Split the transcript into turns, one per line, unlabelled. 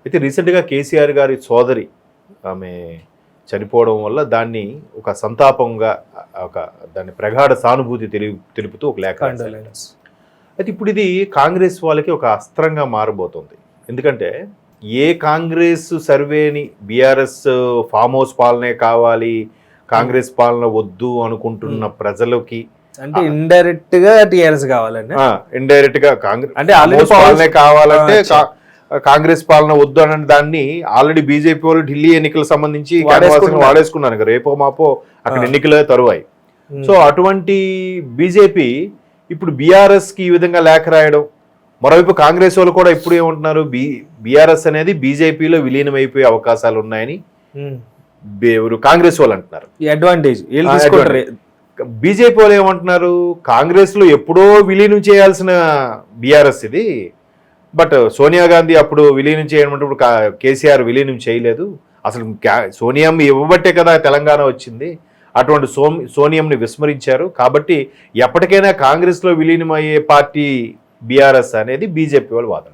అయితే రీసెంట్గా కేసీఆర్ గారి సోదరి ఆమె చనిపోవడం వల్ల దాన్ని ఒక సంతాపంగా దాన్ని ప్రగాఢ సానుభూతి తెలుపుతూ ఒక లేఖ రాశారు. అయితే ఇప్పుడు ఇది కాంగ్రెస్ వాళ్ళకి ఒక అస్త్రంగా మారబోతుంది. ఎందుకంటే ఏ కాంగ్రెస్ సర్వేని బీఆర్ఎస్ ఫామ్ హౌస్ పాలనే కావాలి, కాంగ్రెస్ పాలన వద్దు అనుకుంటున్న ప్రజలకి
అంటే ఇండైరెక్ట్ గా టీఆర్ఎస్ కావాలండి,
ఇండైరెక్ట్ గా కాంగ్రెస్
అంటే
పాలనే కావాలంటే కాంగ్రెస్ పాలన వద్దు అనే దాన్ని ఆల్రెడీ బీజేపీ వాళ్ళు ఢిల్లీ ఎన్నికలకు సంబంధించి వాడేసుకున్నారు. రేపో మాపో అక్కడ ఎన్నికలే తరువాయి. సో అటువంటి బీజేపీ ఇప్పుడు బీఆర్ఎస్ కి ఈ విధంగా లేఖ రాయడం, మరోవైపు కాంగ్రెస్ వాళ్ళు కూడా ఇప్పుడు ఏమంటున్నారు, బీఆర్ఎస్ అనేది బీజేపీలో విలీనం అయిపోయే అవకాశాలు ఉన్నాయని కాంగ్రెస్ వాళ్ళు అంటున్నారు.
అడ్వాంటేజ్
బీజేపీ వాళ్ళు ఏమంటున్నారు, కాంగ్రెస్ లో ఎప్పుడో విలీనం చేయాల్సిన బీఆర్ఎస్ ఇది, బట్ సోనియా గాంధీ అప్పుడు విలీనం చేయమంటే కేసీఆర్ విలీనం చేయలేదు, అసలు సోనియాం ఇవ్వబట్టే కదా తెలంగాణ వచ్చింది, అటువంటి సోనియంని విస్మరించారు, కాబట్టి ఎప్పటికైనా కాంగ్రెస్లో విలీనం అయ్యే పార్టీ బీఆర్ఎస్ అనేది బీజేపీ వాళ్ళ వాదన.